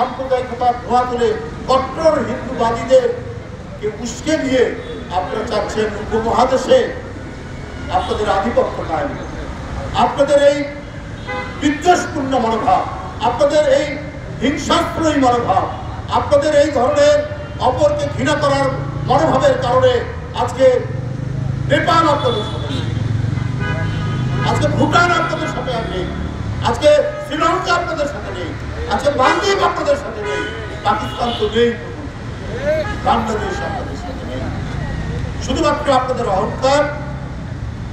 সাম্প্রদায়িকতার ধোঁয়া তুলে কট্টর হিন্দুবাদীদেরকে উস্কে দিয়ে আপনারা চাচ্ছেন উপমহাদেশে আপনাদের আধিপত্য কায়েম। আপনাদের এই বিদ্বেষপূর্ণ মনোভাব, আপনাদের এই হিংসাত্মক মনোভাব, আপনাদের এই ধরনের অপরকে ঘৃণা করার মনোভাবের কারণে আজকে নেপাল আপনাদের সাথে নেই, আজকে ভুটান আপনাদের সাথে নেই, আজকে শ্রীলঙ্কা আপনাদের সাথে নেই, আজকে মালদ্বীপ আপনাদের সাথে নেই, পাকিস্তান তো নেই, বাংলাদেশ আপনাদের সাথে নেই। শুধুমাত্র আপনাদের অহংকার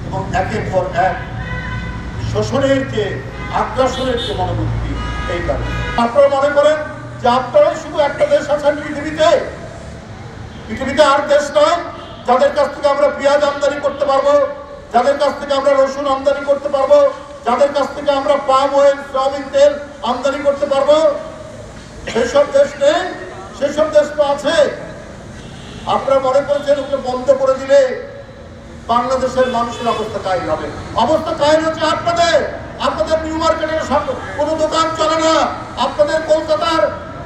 এবং একের পর এক শোষণের যে আগ্রাসনের যে মনোবৃত্তি, এই কারণে আপনারা মনে করেন যে আপনারাই শুধু একটা দেশ আছেন পৃথিবীতে আর দেশ নয় যাদের কাছ থেকে আমরা পেঁয়াজ আমদানি করতে পারবো, যাদের কাছ থেকে আমরা রসুন আমদানি করতে পারবো, যাদের কাছ থেকে আমরা পাম অয়েল সয়াবিন তেল আমদানি করতে পারবো। সেসব দেশ নেই, সেসব দেশ তো আছে। আপনারা মনে করছেন ওকে বন্ধ করে দিলে বাংলাদেশের মানুষের অবস্থা কাহিল হবে। অবস্থা কাহিল হচ্ছে আপনাদের নিউ মার্কেটের কোনো দোকান চলে না, আপনাদের কলকাতার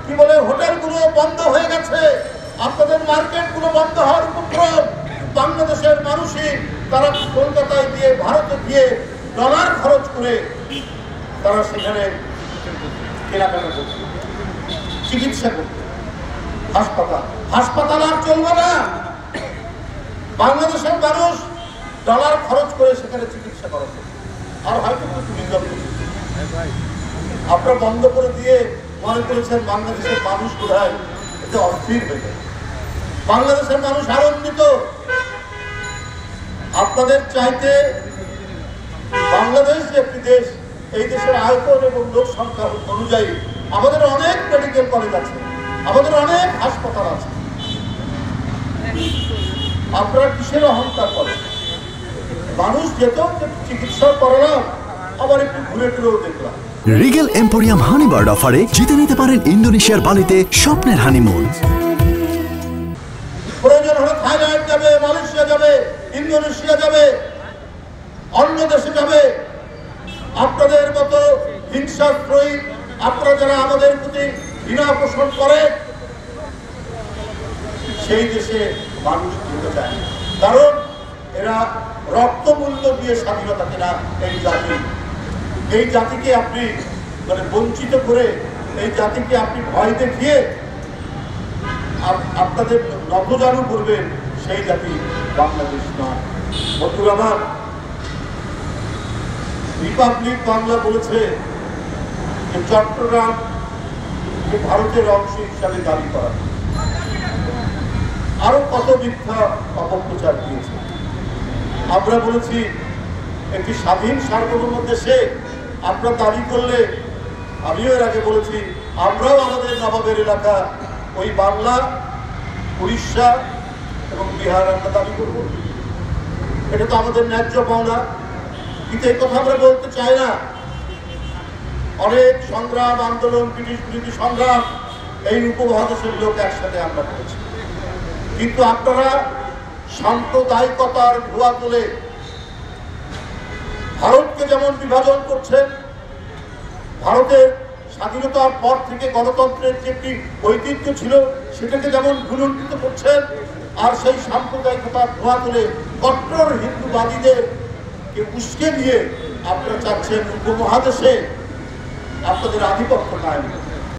কি বলে হোটেলগুলো বন্ধ হয়ে গেছে, আপনাদের মার্কেটগুলো বন্ধ হওয়ার উপক্রম। বাংলাদেশের মানুষই তারা কলকাতায় দিয়ে ভারতে গিয়ে ডলার খরচ করে তারা সেখানে কেনাকাটা করছে, চিকিৎসা করছে। হাসপাতাল আর চলবে না। বাংলাদেশের মানুষ ডলার খরচ করে সেখানে চিকিৎসা করাচ্ছে, আর হয়তো আপনারা বন্ধ করে দিয়ে মনে করেছেন বাংলাদেশের মানুষ বোধহয় এতে অস্থির হয়ে যায়। বাংলাদেশের মানুষ আনন্দিত। আপনাদের চাইতে বাংলাদেশ যে একটি দেশ, এই দেশের আয়তন এবং লোক সংখ্যা অনুযায়ী আমাদের অনেক মেডিকেল কলেজ আছে, আমাদের অনেক হাসপাতাল আছে। আপনারা কিসের অহংকার করেন? মানুষ যেত চিকিৎসা করালাম, আবার একটু ঘুরে ফিরেও দেখলাম। রিগেল এম্পোরিয়াম হানিবার্ড অফারে জিতে নিতে পারেন ইন্দোনেশিয়ার বালিতে স্বপ্নের হানিমুন। প্রয়োজন হলে থাইল্যান্ড যাবে, মালয়েশিয়া যাবে, ইন্দোনেশিয়া যাবে, অন্য দেশে যাবে। আপনাদের মতো হিংসাত্মক আপনারা যারা আমাদের প্রতি ঘৃণা পোষণ করে সেই দেশে মানুষ যেতে চায়, কারণ এরা রক্তমূল্য দিয়ে স্বাধীনতা কেনা এই জাতিকে আপনি বঞ্চিত করে, এই জাতিকে আপনি ভয় দেখিয়ে আপনাদের নতজানু করবেন, সেই জাতি বাংলাদেশ নয়। বন্ধুরা আমার, রিপাবলিক বাংলা বলেছে যে চট্টগ্রাম ভারতের অংশ হিসাবে দাবি করা, আরো কত মিথ্যা অপপ্রচার দিয়েছে। আমরা বলেছি একটি স্বাধীন সার্বভৌম দেশে আপনারা দাবি করলে, আমিও এর আগে বলেছি, আমরাও আমাদের নবাবের এলাকা ওই বাংলা, উড়িষ্যা এবং বিহার আমরা দাবি করব। এটা তো আমাদের ন্যায্য পাওনা, কিন্তু এই কথা আমরা বলতে চাই না। অনেক সংগ্রাম, আন্দোলন, ব্রিটিশ বিরোধী সংগ্রাম এই উপমহাদেশের লোক একসাথে আমরা করেছি, কিন্তু আপনারা সাম্প্রদায়িকতার ধোঁয়া তুলে ভারতকে যেমন বিভাজন করছেন, ভারতের স্বাধীনতার পর থেকে গণতন্ত্রের যে একটি ঐতিহ্য ছিল সেটাকে যেমন ভুলুণ্ঠিত করছেন, আর সেই সাম্প্রদায়িকতার ধোঁয়া তুলে কট্টর হিন্দুবাদীদেরকে উস্কে দিয়ে আপনারা চাচ্ছেন উপমহাদেশে আপনাদের আধিপত্য কায়েম।